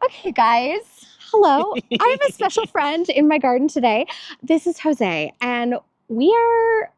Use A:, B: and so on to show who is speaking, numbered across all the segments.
A: Okay, guys. Hello. I have a special friend in my garden today. This is Jose, and we are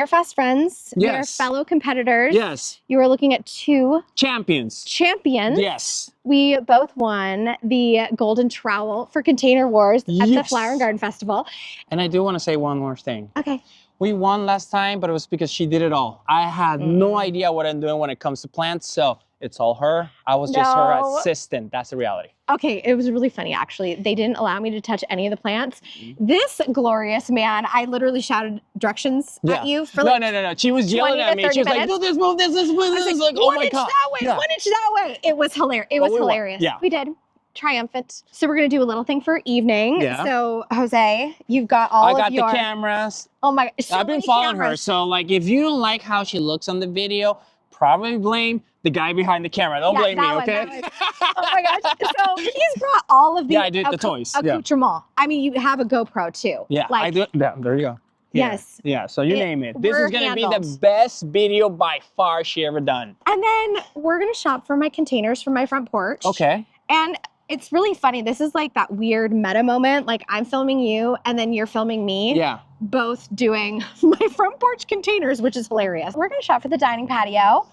A: fast friends. We are
B: Yes.
A: fellow competitors.
B: Yes.
A: You are looking at two
B: Champions. Yes.
A: We both won the Golden Trowel for Container Wars at the Flower and Garden Festival.
B: And I do want to say one more thing.
A: Okay.
B: We won last time, but it was because she did it all. I had no idea what I'm doing when it comes to plants, so it's all her. I was just her assistant. That's the reality.
A: Okay, it was really funny, actually. They didn't allow me to touch any of the plants. This glorious man, I literally shouted directions at you for like
B: No. She was yelling at me. She was like, do this, move this, move this. Like, oh my God.
A: One inch that way. It was hilarious. It was hilarious.
B: Yeah.
A: We did. Triumphant. So we're going to do a little thing for evening.
B: Yeah.
A: So, Jose, you've got all of your...
B: I got the cameras.
A: Oh my...
B: I've been following her. So, like, if you don't like how she looks on the video, probably blame the guy behind the camera. Don't blame me, okay?
A: Oh my gosh. So he's brought all of the,
B: the toys.
A: accoutrement. I mean, you have a GoPro too.
B: Yeah, I do. Yeah, there you go. Yeah.
A: Yes.
B: Yeah, so you name it. This is going to be the best video by far she ever done.
A: And then we're going to shop for my containers for my front porch.
B: Okay.
A: And it's really funny. This is like that weird meta moment. Like I'm filming you and then you're filming me.
B: Yeah.
A: Both doing my front porch containers, which is hilarious. We're going to shop for the dining patio.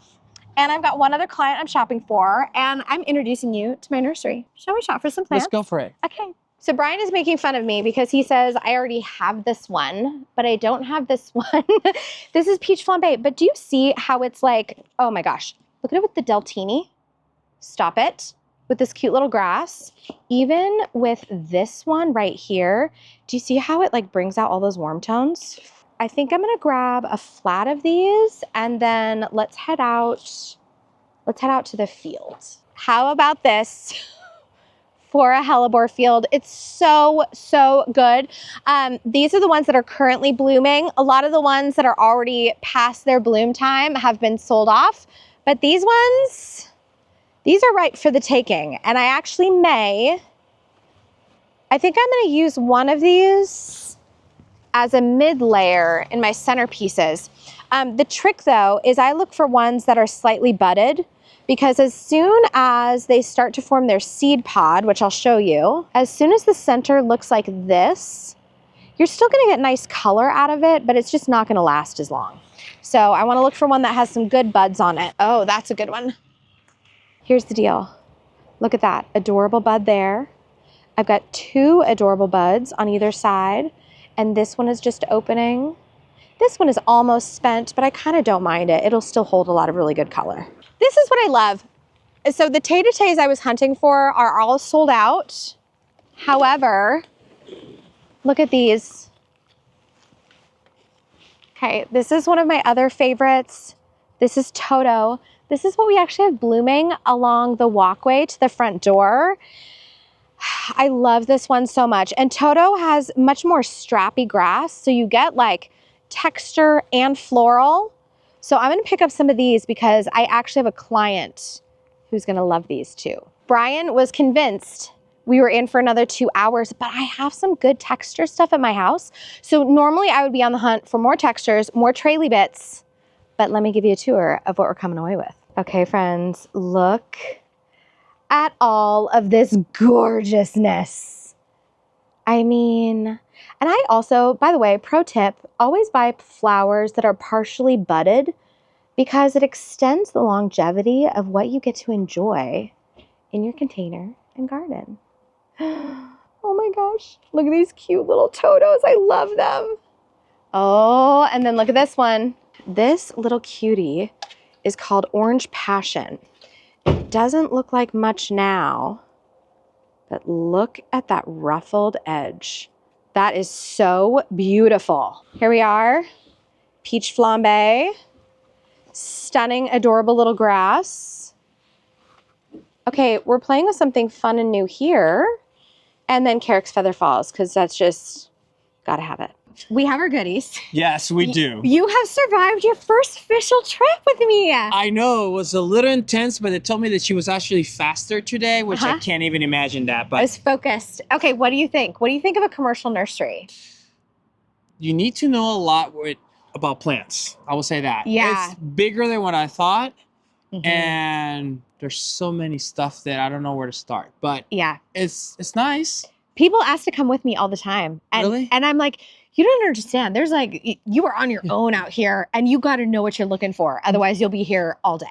A: And I've got one other client I'm shopping for, and I'm introducing you to my nursery. Shall we shop for some plants?
B: Let's go for it.
A: Okay. So Brian is making fun of me because he says I already have this one, but I don't have this one. This is peach flambe, but do you see how it's like, oh my gosh, look at it with the Deltini. Stop it. With this cute little grass. Even with this one right here, do you see how it like brings out all those warm tones? I think I'm gonna grab a flat of these and then let's head out to the field. How about this for a hellebore field? It's so good. These are the ones that are currently blooming. A lot of the ones that are already past their bloom time have been sold off, but these ones, these are ripe for the taking. And I actually I think I'm gonna use one of these as a mid layer in my centerpieces. The trick though is I look for ones that are slightly budded, because as soon as they start to form their seed pod, which I'll show you, as soon as the center looks like this, you're still gonna get nice color out of it, but it's just not gonna last as long. So I wanna look for one that has some good buds on it. Oh, that's a good one. Here's the deal. Look at that, adorable bud there. I've got two adorable buds on either side. And this one is just opening. This one is almost spent, but I kind of don't mind it. It'll still hold a lot of really good color. This is what I love. So the tay-to-tays I was hunting for are all sold out. However, look at these. Okay, this is one of my other favorites. This is Toto. This is what we actually have blooming along the walkway to the front door. I love this one so much. And Toto has much more strappy grass, so you get like texture and floral. So I'm gonna pick up some of these because I actually have a client who's gonna love these too. Brian was convinced we were in for another 2 hours, but I have some good texture stuff at my house. So normally I would be on the hunt for more textures, more traily bits, but let me give you a tour of what we're coming away with. Okay, friends, look at all of this gorgeousness. I mean, and I also, by the way, pro tip, always buy flowers that are partially budded because it extends the longevity of what you get to enjoy in your container and garden. Oh my gosh, look at these cute little Totos. I love them. Oh, and then look at this one. This little cutie is called Orange Passion. It doesn't look like much now, but look at that ruffled edge. That is so beautiful. Here we are, peach flambe, stunning, adorable little grass. Okay, we're playing with something fun and new here, and then Carrick's Feather Falls, because that's just, gotta have it. We have our goodies.
B: Yes, we do.
A: You have survived your first official trip with me.
B: I know, it was a little intense, but they told me that she was actually faster today, which I can't even imagine that. But
A: I was focused. Okay, what do you think? What do you think of a commercial nursery?
B: You need to know a lot about plants. I will say that.
A: Yeah.
B: It's bigger than what I thought. and there's so many stuff that I don't know where to start. But
A: yeah,
B: it's nice.
A: People ask to come with me all the time. And,
B: Really?
A: And I'm like, you don't understand. There's like, you are on your own out here and you got to know what you're looking for. Otherwise, you'll be here all day.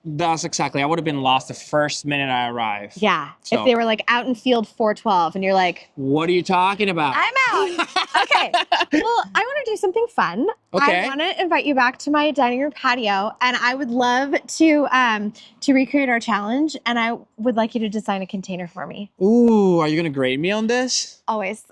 B: That's exactly. I would have been lost the first minute I arrived.
A: Yeah.
B: So,
A: if they were like out in field 412 and you're like,
B: what are you talking about?
A: I'm out. Okay. Well, I want to do something fun.
B: Okay.
A: I want to invite you back to my dining room patio, and I would love to recreate our challenge, and I would like you to design a container for me.
B: Ooh, are you gonna grade me on this?
A: Always.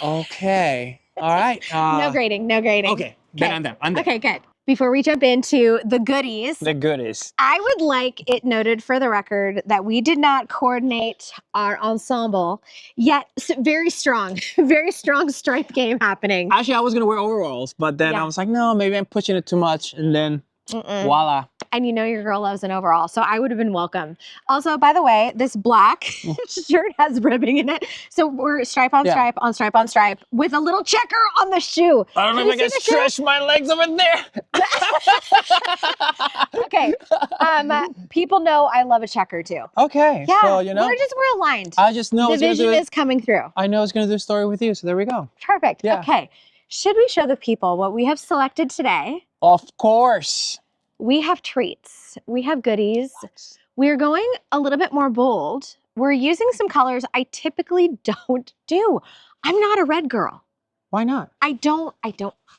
B: Okay. All right.
A: No grading. No grading.
B: Okay. Then I'm done. I'm done.
A: Okay, good. Before we jump into the goodies,
B: The goodies.
A: I would like it noted for the record that we did not coordinate our ensemble, yet very strong stripe game happening.
B: Actually, I was gonna wear overalls, but then I was like, no, maybe I'm pushing it too much, and then voila.
A: And you know your girl loves an overall, so I would have been welcome. Also, by the way, this black shirt has ribbing in it. So we're stripe on stripe on stripe on stripe with a little checker on the shoe.
B: I don't know if I can stretch my legs over there.
A: Okay. People know I love a checker too.
B: Okay.
A: Yeah,
B: so, you know,
A: we're aligned.
B: I just know
A: the vision is coming through.
B: I know it's going to do a story with you, so there we go.
A: Perfect.
B: Yeah.
A: Okay. Should we show the people what we have selected today?
B: Of course.
A: We have treats. We have goodies. We're going a little bit more bold. We're using some colors I typically don't do. I'm not a red girl.
B: Why not?
A: I don't.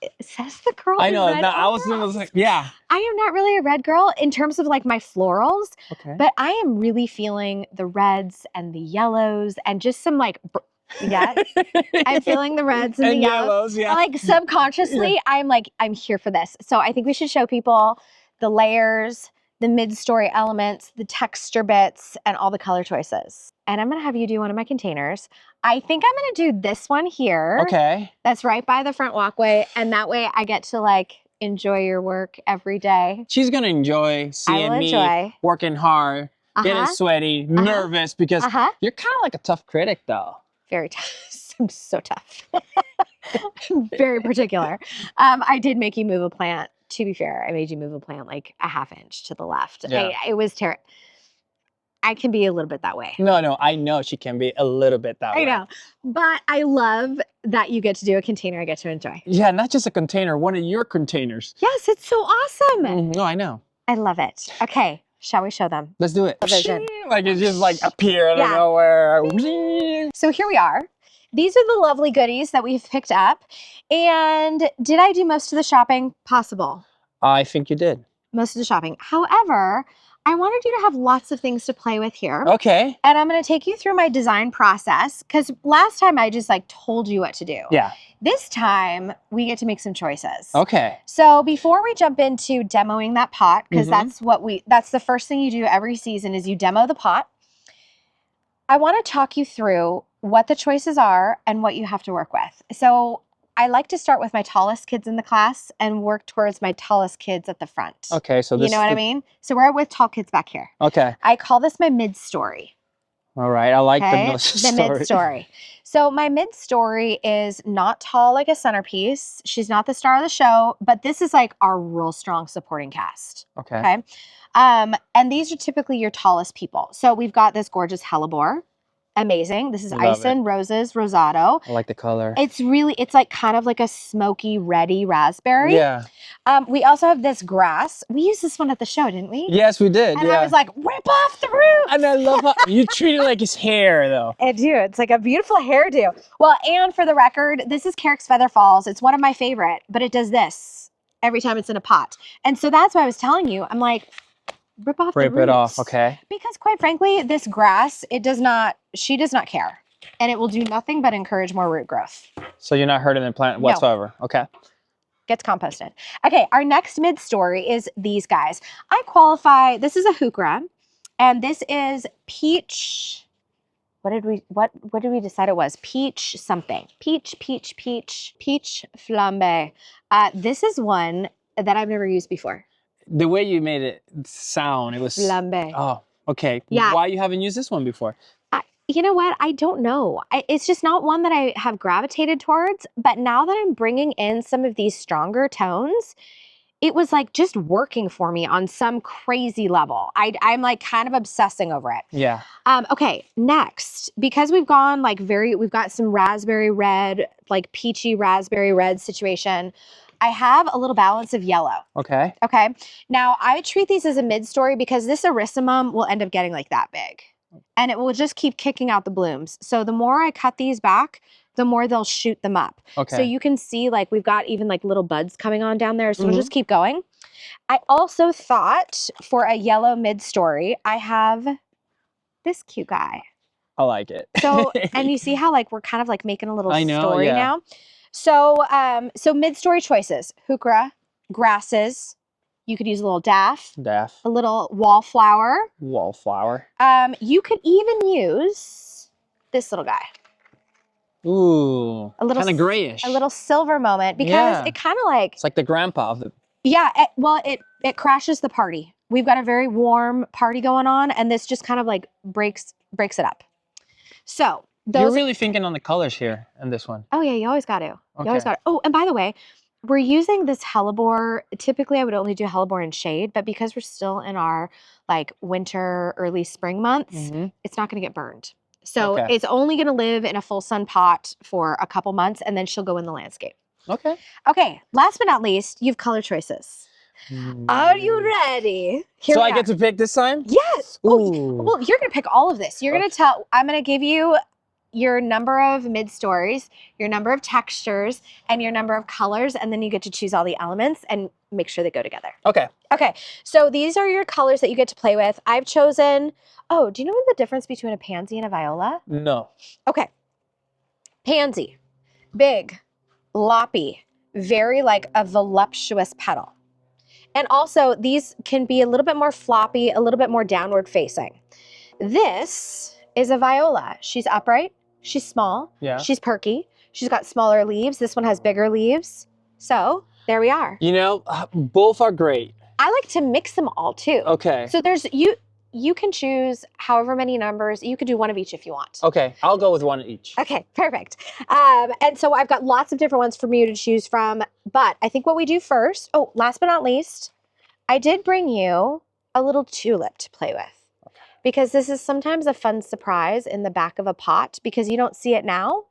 A: It says the girl.
B: I know.
A: In red.
B: No, I was like, yeah.
A: I am not really a red girl in terms of like my florals.
B: Okay.
A: But I am really feeling the reds and the yellows and just some like. Yeah, I'm feeling the reds and the yellows.
B: Yeah.
A: Like subconsciously, I'm here for this. So I think we should show people the layers, the mid-story elements, the texture bits, and all the color choices. And I'm gonna have you do one of my containers. I think I'm gonna do this one here.
B: Okay.
A: That's right by the front walkway, and that way I get to like enjoy your work every day.
B: She's gonna enjoy seeing me working hard, getting sweaty, nervous, because you're kind of like a tough critic, though.
A: Very tough. I'm so tough. I'm very particular. I did make you move a plant. To be fair, I made you move a plant like a half inch to the left.
B: Yeah.
A: It was terrible. I can be a little bit that way.
B: No, I know she can be a little bit that way.
A: I know. But I love that you get to do a container I get to enjoy.
B: Yeah, not just a container, one of your containers.
A: Yes, it's so awesome.
B: No, I know.
A: I love it. Okay, shall we show them?
B: Let's do it.
A: The vision.
B: Like it just like appear out of nowhere.
A: So here we are. These are the lovely goodies that we've picked up. And did I do most of the shopping? Possible.
B: I think you did.
A: Most of the shopping. However, I wanted you to have lots of things to play with here.
B: Okay.
A: And I'm going to take you through my design process because last time I just like told you what to do.
B: Yeah.
A: This time we get to make some choices.
B: Okay.
A: So before we jump into demoing that pot, because that's the first thing you do every season is you demo the pot. I want to talk you through what the choices are and what you have to work with. So I like to start with my tallest kids in the class and work towards my tallest kids at the front.
B: Okay, so this
A: you know what I mean? So we're with tall kids back here.
B: Okay.
A: I call this my mid-story.
B: All right, I like the
A: mid-story. So my mid-story is not tall like a centerpiece. She's not the star of the show, but this is like our real strong supporting cast.
B: Okay.
A: And these are typically your tallest people. So we've got this gorgeous hellebore. Amazing. This is Ison Roses Rosado.
B: I like the color.
A: It's like kind of like a smoky, reddy raspberry.
B: Yeah.
A: We also have this grass. We used this one at the show, didn't we?
B: Yes, we did.
A: And I was like, rip off the roots.
B: And I love how you treat it like his hair, though.
A: I do. It's like a beautiful hairdo. Well, and for the record, this is Carrick's Feather Falls. It's one of my favorite, but it does this every time it's in a pot. And so that's why I was telling you. I'm like, rip off the roots.
B: Rip it off, okay.
A: Because quite frankly, this grass, she does not care. And it will do nothing but encourage more root growth.
B: So you're not hurting the plant whatsoever? No. Okay.
A: Gets composted. Okay, our next mid-story is these guys. I qualify, this is a heuchera, and this is peach, what did we decide it was? Peach something. Peach flambe. This is one that I've never used before.
B: The way you made it sound, it was...
A: Flambe.
B: Oh, okay.
A: Yeah.
B: Why you haven't used this one before?
A: You know what? I don't know. It's just not one that I have gravitated towards. But now that I'm bringing in some of these stronger tones, it was like just working for me on some crazy level. I'm like kind of obsessing over it.
B: Yeah.
A: Okay, next, because we've gone like we've got some raspberry red, like peachy raspberry red situation. I have a little balance of yellow.
B: Okay.
A: Okay. Now I treat these as a mid-story because this erysimum will end up getting like that big and it will just keep kicking out the blooms. So the more I cut these back, the more they'll shoot them up.
B: Okay.
A: So you can see like we've got even like little buds coming on down there. So we'll just keep going. I also thought for a yellow mid-story, I have this cute guy.
B: I like it.
A: So, and you see how like we're kind of like making a little story
B: yeah.
A: now. So, so mid-story choices, heuchera, grasses. You could use a little daff, a little wallflower.
B: Wallflower.
A: You could even use this little guy.
B: Ooh,
A: a little
B: kind of grayish.
A: A little silver moment because it kind of like.
B: It's like the grandpa of the.
A: Yeah, well, it crashes the party. We've got a very warm party going on, and this just kind of like breaks it up. So
B: you're really thinking on the colors here in this one.
A: Oh yeah, you always got to.
B: Okay.
A: You always got to. Oh, and by the way, we're using this hellebore. Typically, I would only do hellebore in shade, but because we're still in our like winter, early spring months, it's not going to get burned. So it's only going to live in a full sun pot for a couple months, and then she'll go in the landscape. Okay. Okay. Last but not least, you have color choices. Are you ready?
B: So I get to pick this time?
A: Yes. Oh, well, you're going to pick all of this. You're going to I'm going to give you your number of mid-stories, your number of textures, and your number of colors, and then you get to choose all the elements and make sure they go together. Okay. Okay. So these are your colors that you get to play with. I've chosen, do you know the difference between a pansy and a viola? No. Okay. Pansy, big, loppy, very like a voluptuous petal. And also these can be a little bit more floppy, a little bit more downward facing. This is a viola. She's upright. She's small. Yeah. She's perky. She's got smaller leaves. This one has bigger leaves. So there we are.
B: You know, both are great.
A: I like to mix them all too.
B: Okay.
A: So there's you can choose however many numbers. You could do one of each if you want.
B: Okay, I'll go with one each.
A: Okay, perfect. And so I've got lots of different ones for you to choose from. But I think what we do first, last but not least, I did bring you a little tulip to play with. Because this is sometimes a fun surprise in the back of a pot because you don't see it now,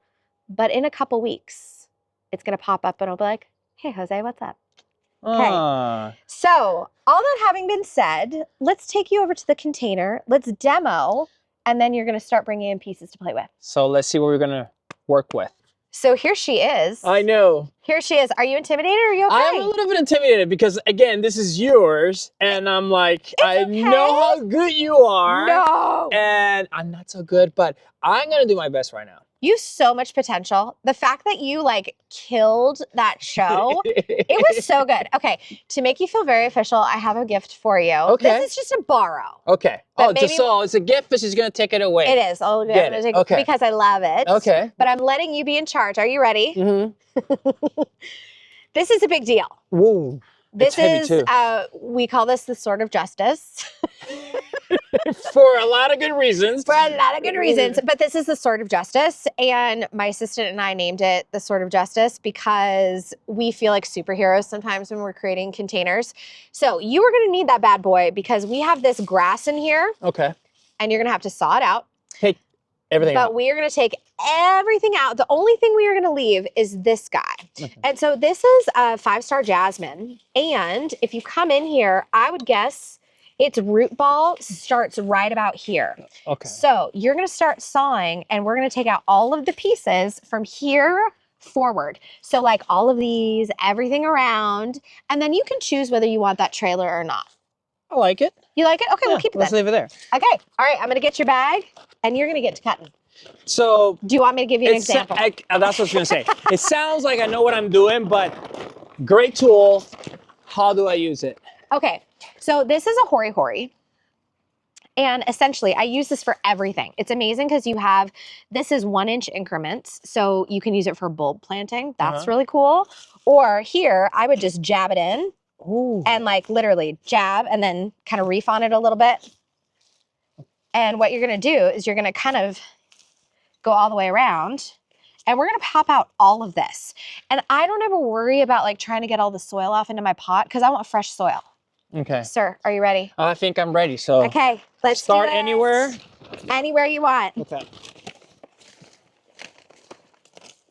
A: but in a couple weeks, it's going to pop up and it'll be like, hey, Jose, what's up? Okay. So all that having been said, let's take you over to the container. Let's demo, and then you're going to start bringing in pieces to play with.
B: So let's see what we're going to work with.
A: So here she is.
B: I know.
A: Here she is. Are you intimidated or are you okay?
B: I'm a little bit intimidated because, again, this is yours. And I'm like, I know how good you are. No. And I'm not so good, but I'm going to do my best right now.
A: You have so much potential. The fact that you like killed that show, it was so good. Okay, to make you feel very official, I have a gift for you. Okay. This is just a borrow.
B: Okay. Just so it's a gift, but she's going to take it away.
A: It is. I'm going to take it because I love it.
B: Okay.
A: But I'm letting you be in charge. Are you ready? Mm-hmm. This is a big deal.
B: Whoa.
A: This is, we call this the sword of justice.
B: For a lot of good reasons.
A: For a lot of good reasons. But this is the sword of justice. And my assistant and I named it the sword of justice because we feel like superheroes sometimes when we're creating containers. So you are going to need that bad boy because we have this grass in here. Okay. And you're going to have to saw it out.
B: Take everything out.
A: But we are going to take everything out. The only thing we are going to leave is this guy. Okay. And so this is a 5-star jasmine. And if you come in here, I would guess its root ball starts right about here. Okay. So you're going to start sawing and we're going to take out all of the pieces from here forward. So like all of these, everything around, and then you can choose whether you want that trailer or not.
B: I like it.
A: You like it? Okay, we'll keep it then.
B: Let's leave it there.
A: Okay. All right, I'm going to get your bag and you're going to get to cutting.
B: So
A: do you want me to give you an example?
B: That's what I was going to say. It sounds like I know what I'm doing, but great tool. How do I use it?
A: Okay. So this is a hori hori. And essentially, I use this for everything. It's amazing because this is 1-inch increments. So you can use it for bulb planting. That's really cool. Or here, I would just jab it in. Ooh. And like literally jab and then kind of reef on it a little bit. And what you're going to do is you're going to kind of go all the way around And we're gonna pop out all of this. And I don't ever worry about like trying to get all the soil off into my pot because I want fresh soil.
B: Okay.
A: Sir, are you ready?
B: I think I'm ready. So
A: okay, let's
B: start anywhere.
A: Anywhere you want.
B: Okay.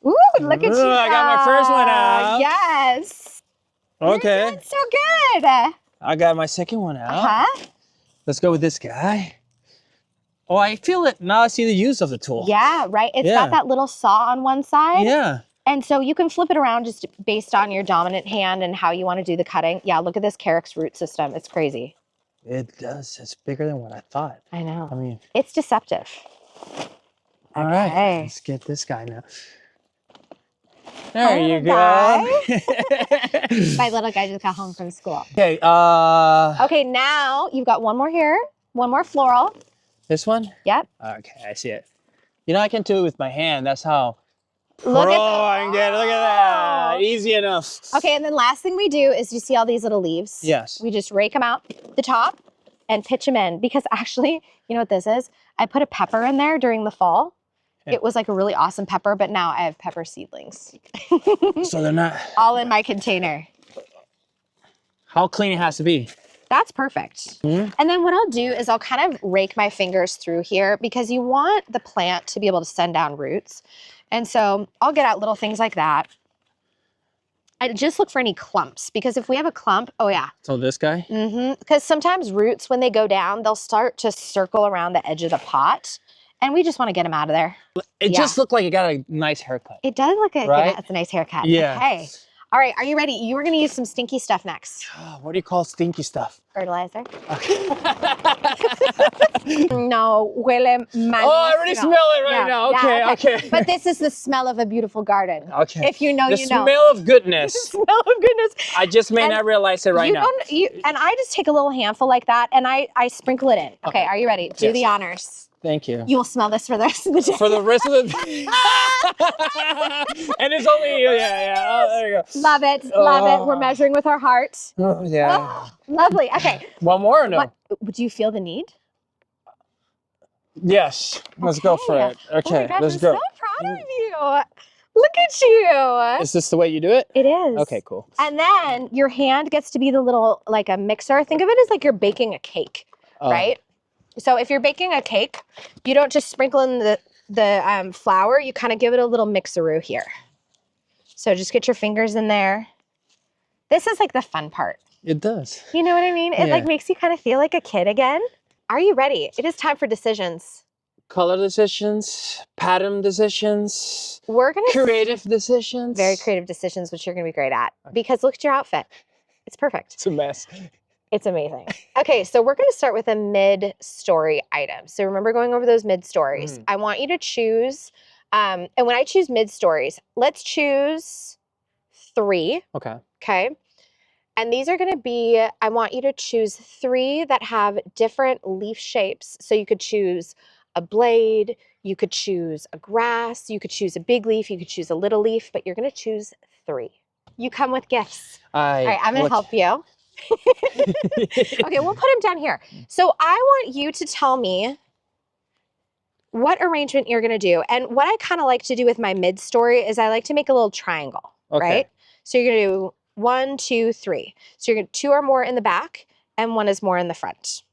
A: Ooh, look at you.
B: I got my first one out.
A: Yes.
B: Okay.
A: You're doing so good.
B: I got my second one out. Let's go with this guy. Oh, I feel it. Now I see the use of the tool.
A: Yeah, right. It's got that little saw on one side.
B: Yeah.
A: And so you can flip it around just based on your dominant hand and how you want to do the cutting. Yeah, look at this Carex root system. It's crazy.
B: It does. It's bigger than what I thought.
A: I know.
B: I mean,
A: it's deceptive.
B: All right. Let's get this guy now. There
A: Hi,
B: you
A: go. My little guy just got home from school.
B: Okay.
A: Okay, now you've got one more here. One more floral.
B: This one?
A: Yep.
B: Okay, I see it. You know, I can do it with my hand. That's how
A: look at
B: I can get it. Look at that. Easy enough.
A: Okay, and then last thing we do is you see all these little leaves?
B: Yes.
A: We just rake them out the top and pitch them in because actually, you know what this is? I put a pepper in there during the fall. Yeah. It was like a really awesome pepper, but now I have pepper seedlings.
B: So they're not...
A: all in my container.
B: How clean it has to be.
A: That's perfect. And then what I'll do is I'll kind of rake my fingers through here because you want the plant to be able to send down roots. And so I'll get out little things like that. I just look for any clumps because if we have a clump, oh yeah.
B: So this guy?
A: Because sometimes roots, when they go down, they'll start to circle around the edge of the pot. And we just want to get them out of there.
B: It just looked like it got a nice haircut.
A: It does look like
B: right?
A: It's a nice haircut.
B: Yeah.
A: Okay. All right, are you ready? You were going to use some stinky stuff next.
B: What do you call stinky stuff?
A: Fertilizer. Okay. No, huele mal.
B: Oh, I already smell it right now. Okay, okay.
A: But this is the smell of a beautiful garden.
B: Okay.
A: If you know, you know.
B: The smell of goodness.
A: The smell of goodness.
B: I just may not realize it right now.
A: And I just take a little handful like that and I sprinkle it in. Okay, are you ready? Do the honors.
B: Thank you.
A: You will smell this for the rest of the day.
B: For the rest of the day. And it's only, yeah. Oh, there you go.
A: Love it, love it. We're measuring with our heart.
B: Oh, yeah.
A: Oh, lovely. Okay.
B: One more or no?
A: Would you feel the need?
B: Yes. Let's go for it. Okay,
A: oh my gosh,
B: let's go.
A: I'm so proud of you. Look at you.
B: Is this the way you do it?
A: It is.
B: Okay, cool.
A: And then your hand gets to be the little, like a mixer. Think of it as like you're baking a cake, right? So if you're baking a cake, you don't just sprinkle in the flour, you kind of give it a little mixeroo here. So just get your fingers in there. This is like the fun part.
B: It does.
A: You know what I mean? It like makes you kind of feel like a kid again. Are you ready? It is time for decisions.
B: Color decisions, pattern decisions.
A: We're going to
B: creative decisions.
A: Very creative decisions, which you're going to be great at. Because look at your outfit. It's perfect.
B: It's a mess.
A: It's amazing. Okay, so we're going to start with a mid-story item. So remember going over those mid-stories. I want you to choose, and when I choose mid-stories, let's choose 3.
B: Okay.
A: Okay. And these are going to be, I want you to choose 3 that have different leaf shapes. So you could choose a blade, you could choose a grass, you could choose a big leaf, you could choose a little leaf, but you're going to choose 3. You come with gifts. All right, I'm going to help you. Okay, we'll put him down here. So I want you to tell me what arrangement you're going to do. And what I kind of like to do with my mid-story is I like to make a little triangle, right? So you're going to do 1, 2, 3. So you're going to 2 or more in the back and 1 is more in the front.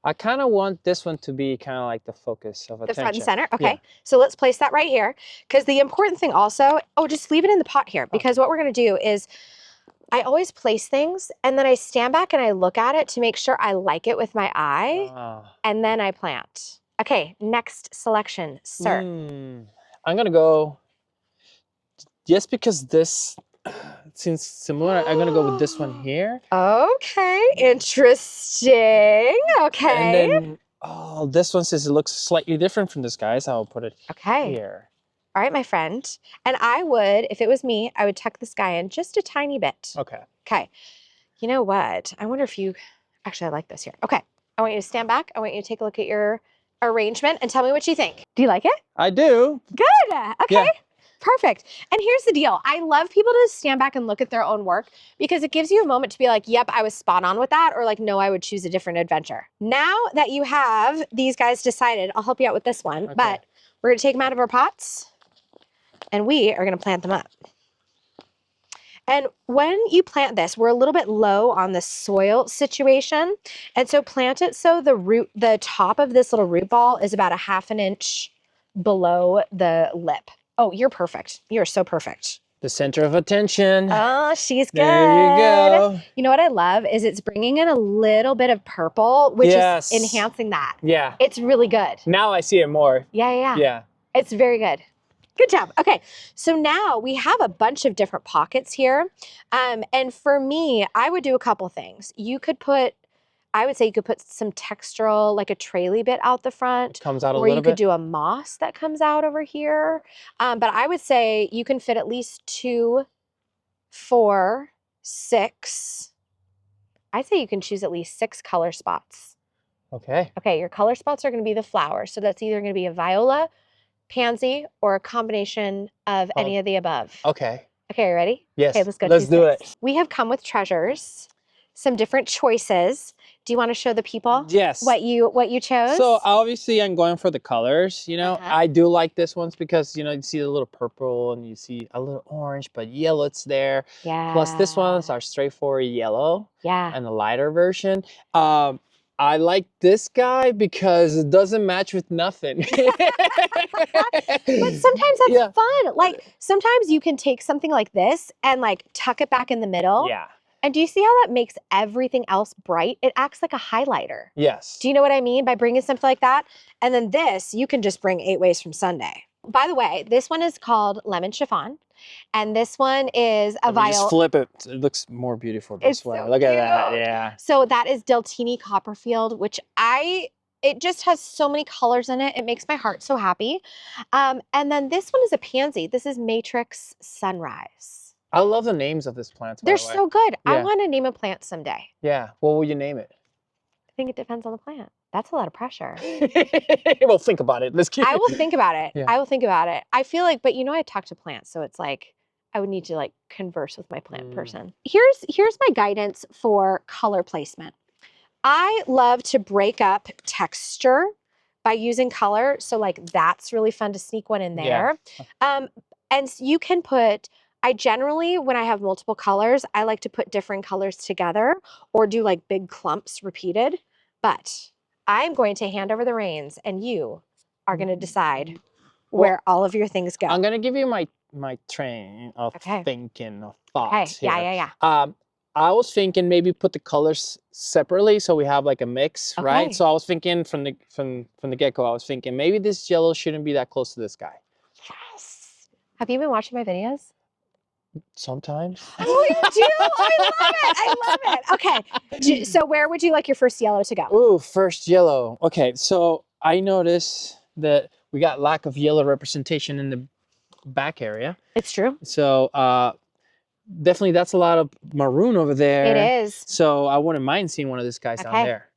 B: I kind of want this one to be kind of like the focus of attention.
A: The front and center? Okay. Yeah. So let's place that right here. Because the important thing also, just leave it in the pot here. Because what we're going to do is I always place things and then I stand back and I look at it to make sure I like it with my eye. And then I plant. Okay, next selection, sir.
B: I'm going to go, just because this seems similar, I'm going to go with this one here. Okay,
A: interesting. Okay.
B: And then, this one says it looks slightly different from this guy, so I'll put it here.
A: All right, my friend. And I would, if it was me, I would tuck this guy in just a tiny bit.
B: Okay.
A: Okay. You know what? I wonder if you, actually I like this here. Okay. I want you to stand back. I want you to take a look at your arrangement and tell me what you think. Do you like it?
B: I do.
A: Good. Okay. Yeah. Perfect. And here's the deal. I love people to stand back and look at their own work because it gives you a moment to be like, yep, I was spot on with that. Or like, no, I would choose a different adventure. Now that you have these guys decided, I'll help you out with this one, but we're going to take them out of our pots. And we are going to plant them up. And when you plant this, we're a little bit low on the soil situation. And so plant it so the top of this little root ball is about a 1/2 inch below the lip. Oh, you're perfect. You're so perfect.
B: The center of attention.
A: Oh, she's good.
B: There you go.
A: You know what I love is it's bringing in a little bit of purple, which
B: yes.
A: is enhancing that.
B: Yeah.
A: It's really good.
B: Now I see it more.
A: Yeah. It's very good. Good job. Okay, so now we have a bunch of different pockets here. And for me, I would do a couple things. I would say you could put some textural, like a traily bit out the front.
B: Comes out a
A: or
B: little
A: you
B: bit.
A: could do a moss that comes out over here. But I would say you can fit at least 2, 4, 6. I'd say you can choose at least 6 color spots.
B: Okay.
A: Okay, your color spots are going to be the flowers. So that's either going to be a viola, pansy, or a combination of any of the above.
B: Okay.
A: Okay, you ready?
B: Yes.
A: Okay, let's go.
B: Let's do it.
A: We have come with treasures, some different choices. Do you want to show the people
B: yes.
A: what you chose?
B: So obviously I'm going for the colors, you know. I do like this ones because, you know, you see a little purple and you see a little orange, but yellow it's there.
A: Yeah.
B: Plus this one's our straightforward yellow.
A: Yeah.
B: And the lighter version. I like this guy because it doesn't match with nothing.
A: But sometimes that's fun. Like sometimes you can take something like this and like tuck it back in the middle.
B: Yeah.
A: And do you see how that makes everything else bright? It acts like a highlighter.
B: Yes.
A: Do you know what I mean by bringing something like that? And then this, you can just bring 8 Ways from Sunday. By the way, this one is called Lemon Chiffon. And this one is a violet.
B: Just flip it. It looks more beautiful this way.
A: So
B: Look
A: cute.
B: at that. Yeah.
A: So that is Deltini Copperfield, which it just has so many colors in it. It makes my heart so happy. And then this one is a pansy. This is Matrix Sunrise.
B: I love the names of this plant.
A: They're so good.
B: Yeah.
A: I want to name a plant someday.
B: Yeah. What will you name it?
A: I think it depends on the plant. That's a lot of pressure.
B: Well, think about it. Let's keep
A: I will think about it.
B: Yeah.
A: I will think about it. I feel like, but you know, I talk to plants, so it's like I would need to like converse with my plant person. Here's my guidance for color placement. I love to break up texture by using color. So like that's really fun to sneak one in there. Yeah. And you can put, I generally, when I have multiple colors, I like to put different colors together or do like big clumps repeated. But I'm going to hand over the reins and you are going to decide where all of your things go.
B: I'm going to give you my train of thinking, of thoughts.
A: Okay,
B: yeah. I was thinking maybe put the colors separately so we have like a mix, right? So I was thinking from the get-go, I was thinking maybe this yellow shouldn't be that close to this guy.
A: Yes. Have you been watching my videos?
B: Sometimes.
A: Oh, you do? I love it. Okay. So where would you like your first yellow to go?
B: Ooh, first yellow. Okay, so I noticed that we got lack of yellow representation in the back area.
A: It's true.
B: So definitely that's a lot of maroon over there.
A: It is.
B: So I wouldn't mind seeing one of these guys down there.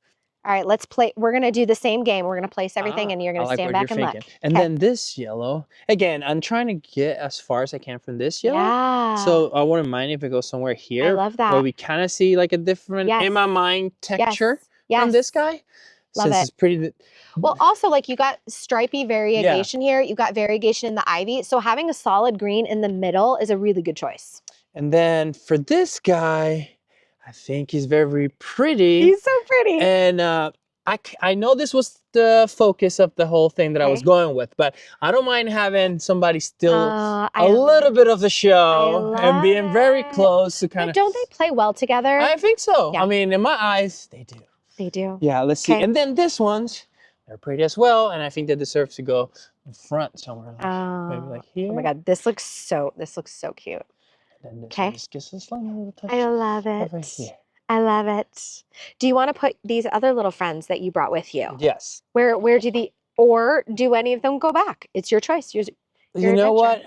A: All right, let's play. We're going to do the same game. We're going to place everything and you're going to stand back and look.
B: And then this yellow, again, I'm trying to get as far as I can from this yellow. Yeah. So I wouldn't mind if it goes somewhere here.
A: I love that.
B: Where we kind of see like a different, in my mind, texture from this guy.
A: Love it.
B: It's pretty.
A: Well, also like you got stripy variegation here. You got variegation in the ivy. So having a solid green in the middle is a really good choice.
B: And then for this guy, I think he's very pretty.
A: He's so pretty.
B: And I know this was the focus of the whole thing that I was going with, but I don't mind having somebody still a little bit of the show and being very close to kind of.
A: Don't they play well together?
B: I think so. Yeah. I mean, in my eyes, they do.
A: They do.
B: Yeah, let's see. And then this one's, they're pretty as well, and I think they deserve to go in front somewhere. Maybe like here.
A: Oh my God, this looks so cute.
B: And then this one just gives us like a little touch.
A: I love it.
B: Over here.
A: I love it. Do you want to put these other little friends that you brought with you?
B: Yes.
A: Where do or do any of them go back? It's your choice. Your
B: you know what?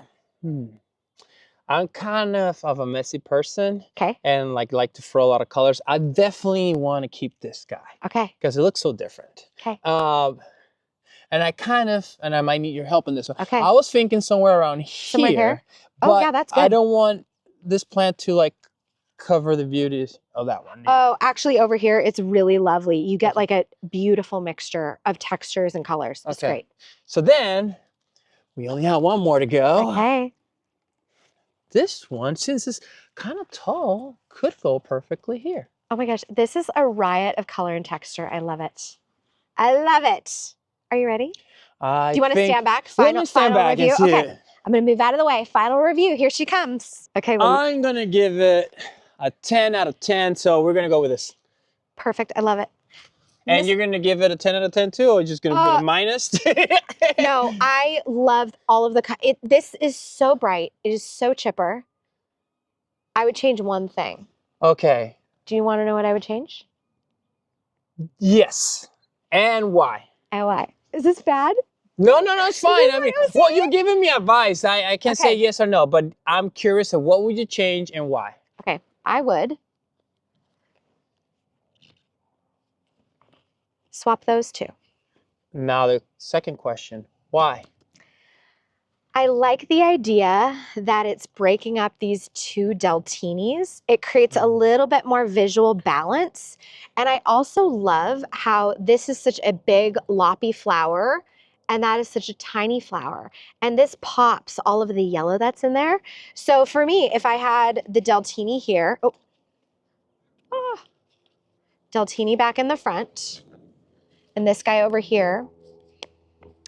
B: I'm kind of a messy person. Okay. And like to throw a lot of colors. I definitely want to keep this guy. Okay. Because it looks so different. Okay. And I might need your help in this one. Okay. I was thinking somewhere around here. Somewhere here? Oh, yeah, that's good. I don't want this plant to like cover the beauties of that one. Oh, actually over here, it's really lovely. You get like a beautiful mixture of textures and colors. That's great. So then We only have one more to go.
A: Okay.
B: This one, since it's kind of tall, could go perfectly here.
A: Oh my gosh, this is a riot of color and texture. I love it. I love it. Are you ready? Do you want to stand back?
B: Let me stand back
A: review.
B: and see
A: Okay.
B: it.
A: I'm going to move out of the way. Final review. Here she comes. Okay.
B: I'm going to give it a 10 out of 10. So we're going to go with this.
A: Perfect. I love it.
B: And you're going to give it a 10 out of 10 too, or just going to give it a minus?
A: No, I love all of the, this is so bright. It is so chipper. I would change one thing.
B: Okay.
A: Do you want to know what I would change?
B: Yes. And why?
A: And why? Is this bad?
B: No, it's fine. I mean, well, you're giving me advice. I can't say yes or no, but I'm curious of what would you change and why?
A: Okay, I would swap those two.
B: Now the second question, why?
A: I like the idea that it's breaking up these two deltinis. It creates a little bit more visual balance. And I also love how this is such a big loppy flower and that is such a tiny flower. And this pops all of the yellow that's in there. So for me, if I had the deltini here, deltini back in the front, and this guy over here,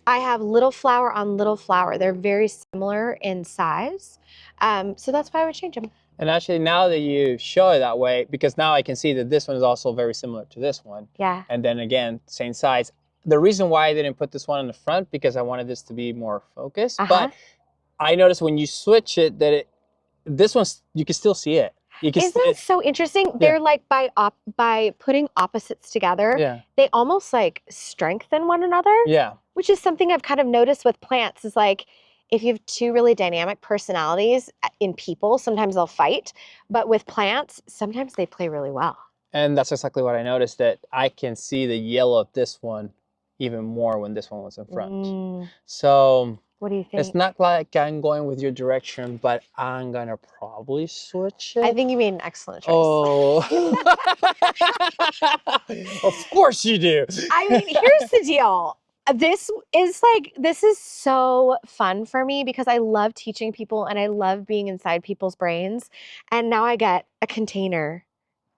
A: I have little flower on little flower. They're very similar in size. So that's why I would change them.
B: And actually, now that you show it that way, because now I can see that this one is also very similar to this one.
A: Yeah.
B: And then again, same size. The reason why I didn't put this one in the front, because I wanted this to be more focused. But I noticed when you switch it, that this one, you can still see it.
A: Isn't it so interesting? Yeah. They're like by putting opposites together, they almost like strengthen one another.
B: Yeah.
A: Which is something I've kind of noticed with plants is like, if you have two really dynamic personalities in people, sometimes they'll fight. But with plants, sometimes they play really well.
B: And that's exactly what I noticed, that I can see the yellow of this one even more when this one was in front. So
A: what do you think?
B: It's not like I'm going with your direction, but I'm going to probably switch it.
A: I think you made an excellent choice.
B: Oh, of course you do.
A: I mean, here's the deal. This is so fun for me because I love teaching people and I love being inside people's brains. And now I get a container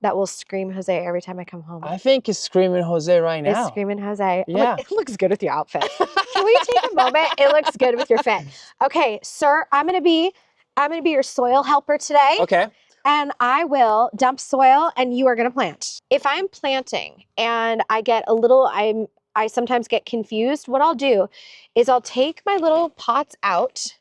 A: that will scream Jose every time I come home.
B: I think it's screaming Jose right now.
A: It's screaming Jose.
B: Yeah.
A: Look, it looks good with your outfit. Can we take a moment? It looks good with your fit. Okay, sir, I'm gonna be your soil helper today.
B: Okay.
A: And I will dump soil and you are gonna plant. If I'm planting and I get a little, I sometimes get confused, what I'll do is I'll take my little pots out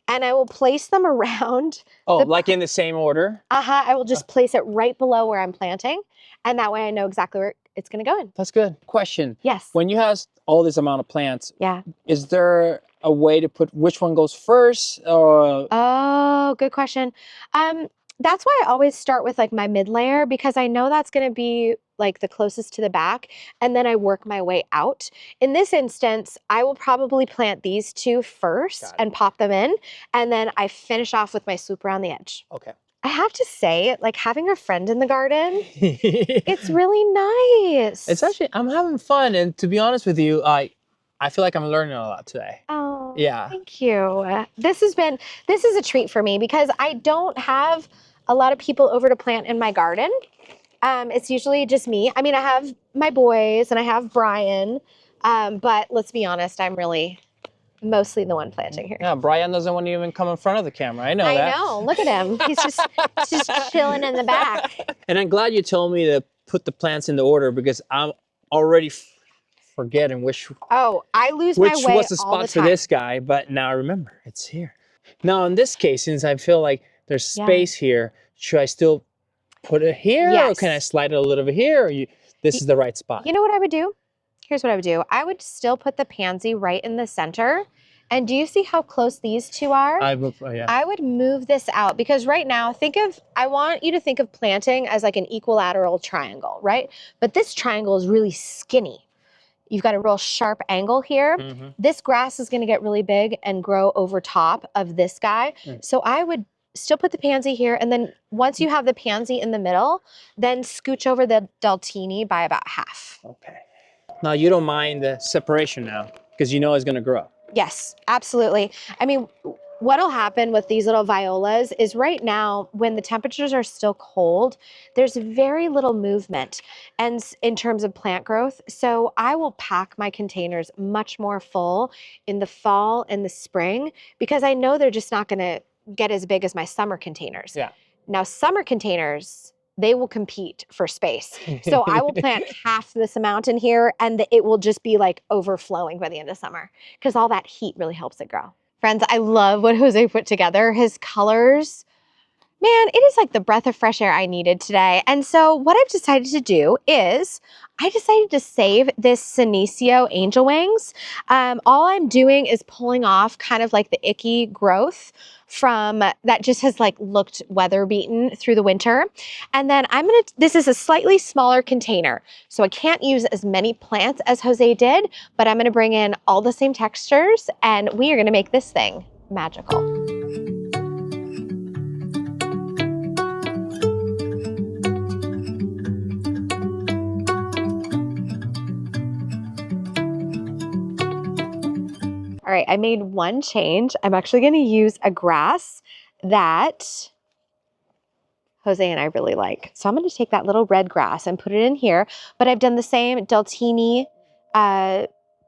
A: and I will place them around.
B: Oh, like in the same order?
A: I will just place it right below where I'm planting. And that way I know exactly where it's going to go in.
B: That's good. Question.
A: Yes.
B: When you have all this amount of plants,
A: yeah,
B: is there a way to put which one goes first? Or...
A: Oh, good question. That's why I always start with like my mid layer because I know that's going to be like the closest to the back and then I work my way out. In this instance, I will probably plant these two first and pop them in and then I finish off with my swoop around the edge.
B: Okay.
A: I have to say, like having a friend in the garden, it's really nice.
B: It's actually, I'm having fun, and to be honest with you, I feel like I'm learning a lot today.
A: Oh,
B: yeah.
A: Thank you. This is a treat for me because I don't have a lot of people over to plant in my garden. It's usually just me. I mean, I have my boys and I have Brian, but let's be honest, I'm really mostly the one planting here.
B: Yeah, Brian doesn't want to even come in front of the camera. I know that.
A: I know. Look at him. He's just chilling in the back.
B: And I'm glad you told me to put the plants in the order because I'm already forgetting which.
A: Oh, I lose my way all the time.
B: Which was the spot for this guy, but now I remember it's here. Now in this case, since I feel like there's space here, should I still put it here, or can I slide it a little bit here? Or this is the right spot.
A: You know what I would do? Here's what I would do. I would still put the pansy right in the center. And do you see how close these two are? I would move this out because right now, I want you to think of planting as like an equilateral triangle, right? But this triangle is really skinny. You've got a real sharp angle here. Mm-hmm. This grass is gonna get really big and grow over top of this guy. So I would still put the pansy here. And then once you have the pansy in the middle, then scooch over the deltini by about half.
B: Okay. Now you don't mind the separation now because you know it's gonna grow.
A: Yes, absolutely. I mean, what'll happen with these little violas is right now, when the temperatures are still cold, there's very little movement and in terms of plant growth. So I will pack my containers much more full in the fall and the spring because I know they're just not going to get as big as my summer containers.
B: Yeah.
A: Now, summer containers, they will compete for space. So I will plant half this amount in here and it will just be like overflowing by the end of summer because all that heat really helps it grow. Friends, I love what Jose put together. His colors, man, it is like the breath of fresh air I needed today. And so what I've decided to do is I decided to save this Senecio angel wings. All I'm doing is pulling off kind of like the icky growth from that just has like looked weather beaten through the winter. And then this is a slightly smaller container. So I can't use as many plants as Jose did, but I'm gonna bring in all the same textures and we are gonna make this thing magical. All right, I made one change. I'm actually going to use a grass that Jose and I really like. So I'm going to take that little red grass and put it in here, but I've done the same Deltini,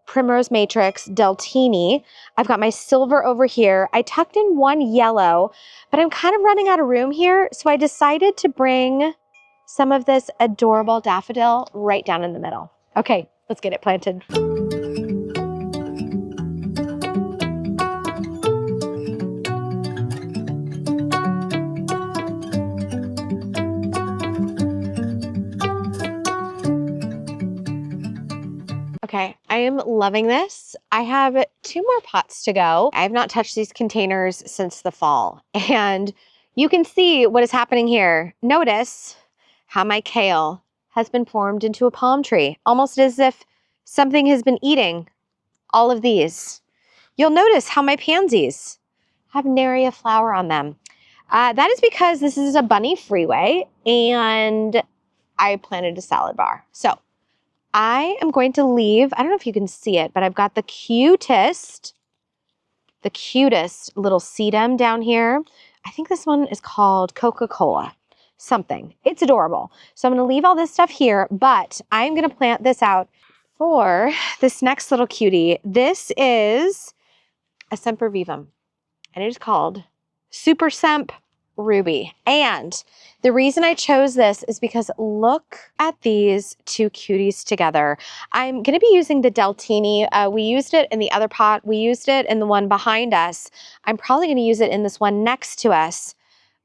A: Primrose Matrix, Deltini. I've got my silver over here. I tucked in one yellow, but I'm kind of running out of room here. So I decided to bring some of this adorable daffodil right down in the middle. Okay, let's get it planted. Okay, I am loving this. I have 2 more pots to go. I have not touched these containers since the fall, and you can see what is happening here. Notice how my kale has been formed into a palm tree, almost as if something has been eating all of these. You'll notice how my pansies have nary a flower on them. That is because this is a bunny freeway, and I planted a salad bar. So I am going to leave, I don't know if you can see it, but I've got the cutest little sedum down here. I think this one is called Coca-Cola, something. It's adorable. So I'm going to leave all this stuff here, but I'm going to plant this out for this next little cutie. This is a sempervivum, and it is called Super Semp Ruby. And the reason I chose this is because look at these 2 cuties together. I'm going to be using the Deltini. We used it in the other pot. We used it in the one behind us. I'm probably going to use it in this one next to us.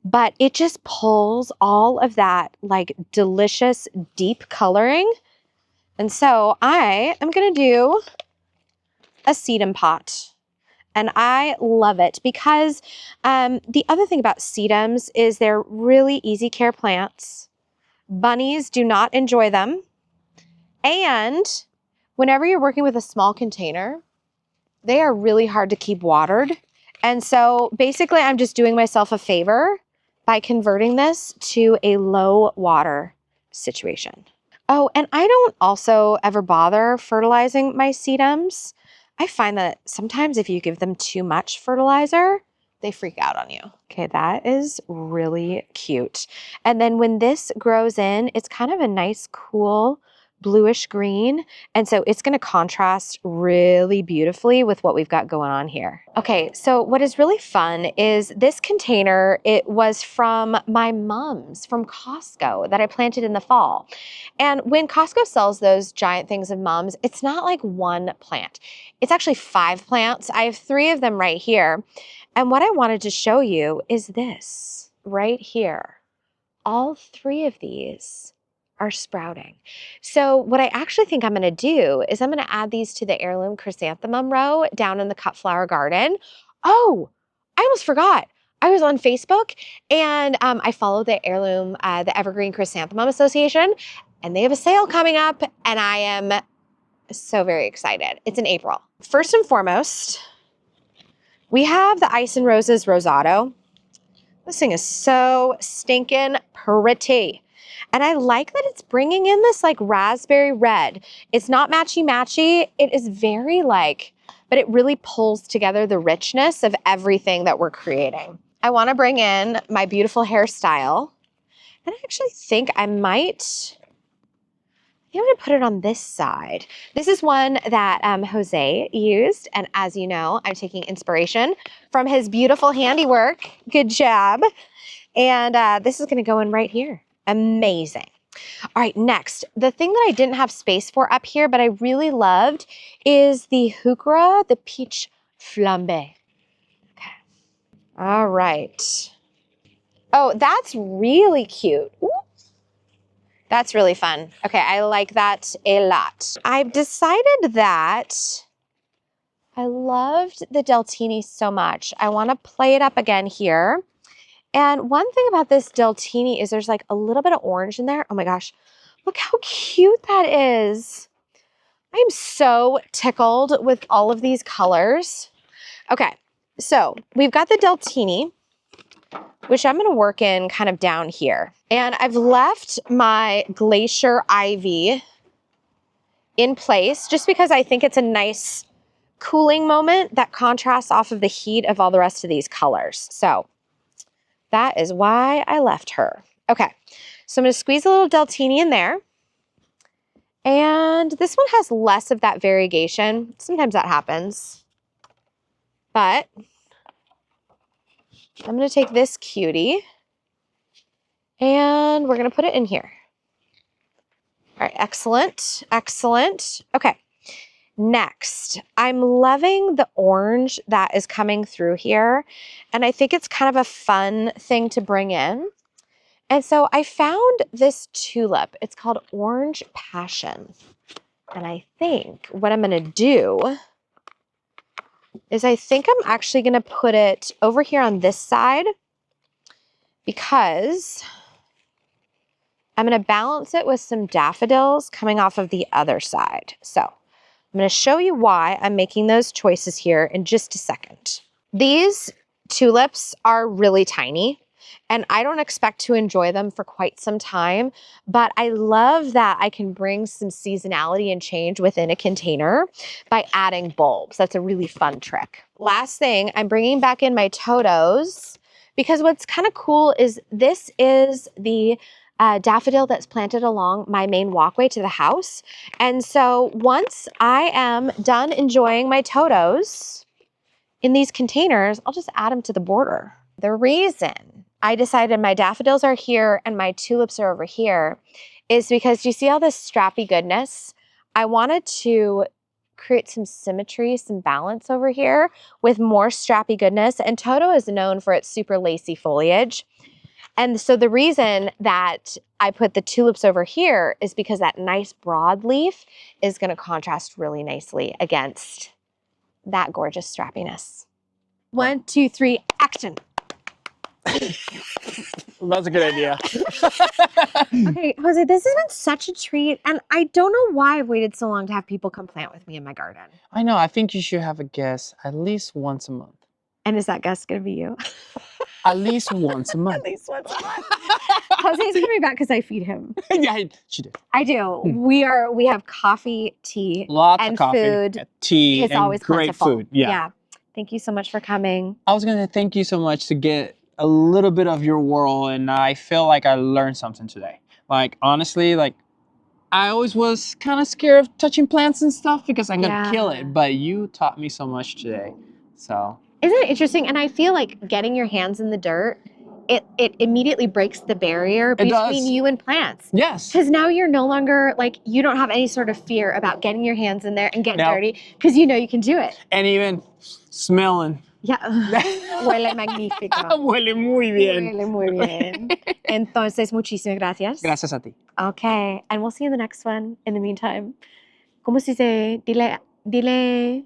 A: But it just pulls all of that like delicious deep coloring. And so I am going to do a sedum pot. And I love it because the other thing about sedums is they're really easy care plants. Bunnies do not enjoy them. And whenever you're working with a small container, they are really hard to keep watered. And so basically I'm just doing myself a favor by converting this to a low water situation. Oh, and I don't also ever bother fertilizing my sedums. I find that sometimes if you give them too much fertilizer, they freak out on you. Okay, that is really cute. And then when this grows in, it's kind of a nice, cool, bluish green. And so it's going to contrast really beautifully with what we've got going on here. Okay, so what is really fun is this container, it was from my mom's, from Costco that I planted in the fall. And when Costco sells those giant things of mums, it's not like one plant. It's actually 5 plants. I have 3 of them right here. And what I wanted to show you is this right here. All 3 of these are sprouting. So what I actually think I'm going to do is I'm going to add these to the heirloom chrysanthemum row down in the cut flower garden. Oh, I almost forgot. I was on Facebook and I follow the heirloom, the Evergreen Chrysanthemum Association, and they have a sale coming up and I am so very excited. It's in April. First and foremost, we have the Ice and Roses Rosado. This thing is so stinking pretty. And I like that it's bringing in this like raspberry red. It's not matchy-matchy. It is very like but it really pulls together the richness of everything that we're creating. I want to bring in my beautiful hairstyle, and I actually think I'm going to put it on this side. This is one that Jose used, and as you know, I'm taking inspiration from his beautiful handiwork. Good job. And this is going to go in right here. Amazing. All right, next, the thing that I didn't have space for up here, but I really loved, is the heuchera, the peach flambe. Okay. All right. Oh, that's really cute. Ooh. That's really fun. Okay, I like that a lot. I've decided that I loved the Deltini so much. I want to play it up again here. And one thing about this Deltini is there's like a little bit of orange in there. Oh my gosh, look how cute that is. I'm so tickled with all of these colors. Okay, so we've got the Deltini, which I'm gonna work in kind of down here. And I've left my Glacier Ivy in place just because I think it's a nice cooling moment that contrasts off of the heat of all the rest of these colors. So that is why I left her. Okay, so I'm gonna squeeze a little Deltini in there. And this one has less of that variegation. Sometimes that happens. But I'm gonna take this cutie and we're gonna put it in here. All right, excellent, excellent. Okay, next, I'm loving the orange that is coming through here. And I think it's kind of a fun thing to bring in. And so I found this tulip. It's called Orange Passion. And I think what I'm gonna do is I think I'm actually gonna put it over here on this side because I'm gonna balance it with some daffodils coming off of the other side. So I'm gonna show you why I'm making those choices here in just a second. These tulips are really tiny, and I don't expect to enjoy them for quite some time, but I love that I can bring some seasonality and change within a container by adding bulbs. That's a really fun trick. Last thing, I'm bringing back in my Totos because what's kind of cool is this is the daffodil that's planted along my main walkway to the house. And so once I am done enjoying my Totos in these containers, I'll just add them to the border. The reason I decided my daffodils are here and my tulips are over here is because you see all this strappy goodness? I wanted to create some symmetry, some balance over here with more strappy goodness. And Toto is known for its super lacy foliage. And so the reason that I put the tulips over here is because that nice broadleaf is going to contrast really nicely against that gorgeous strappiness. 1, 2, 3, action.
B: That's a good idea.
A: Okay, Jose, this has been such a treat, and I don't know why I've waited so long to have people come plant with me in my garden.
B: I know. I think you should have a guest at least once a month.
A: And is that guest going to be you?
B: At least once a month.
A: At least once a month. Jose's coming back because I feed him.
B: Yeah, she did.
A: I do. We have coffee, tea,
B: lots
A: and
B: of coffee,
A: food.
B: Tea,
A: it's
B: and
A: always
B: great
A: plentiful.
B: Food. Yeah.
A: Thank you so much for coming.
B: I was gonna thank you so much to get a little bit of your world, and I feel like I learned something today. Like honestly, like I always was kind of scared of touching plants and stuff because I'm gonna kill it. But you taught me so much today. So
A: isn't it interesting? And I feel like getting your hands in the dirt, it immediately breaks the barrier between you and plants.
B: Yes.
A: Because now you're no longer like, you don't have any sort of fear about getting your hands in there and getting dirty because you know you can do it.
B: And even smelling.
A: Yeah. Huele magnífico.
B: Huele muy bien.
A: Huele muy bien. Entonces, muchísimas gracias.
B: Gracias a ti.
A: Okay. And we'll see you in the next one. In the meantime, ¿cómo se dice? Dile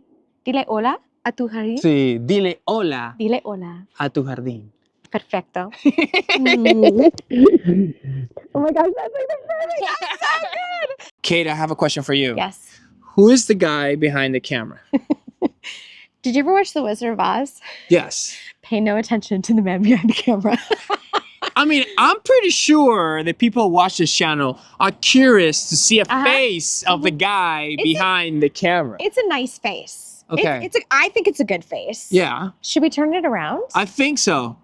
A: hola a tu jardín.
B: Sí, dile hola.
A: Dile hola.
B: A tu jardín.
A: Perfecto. Oh my gosh, that's like the perfect. That's so good.
B: Kate, I have a question for you.
A: Yes.
B: Who is the guy behind the camera?
A: Did you ever watch The Wizard of Oz?
B: Yes.
A: Pay no attention to the man behind the camera.
B: I mean, I'm pretty sure that people who watch this channel are curious to see a face of the guy behind the camera.
A: It's a nice face.
B: Okay.
A: I think it's a good face.
B: Yeah.
A: Should we turn it around?
B: I think so.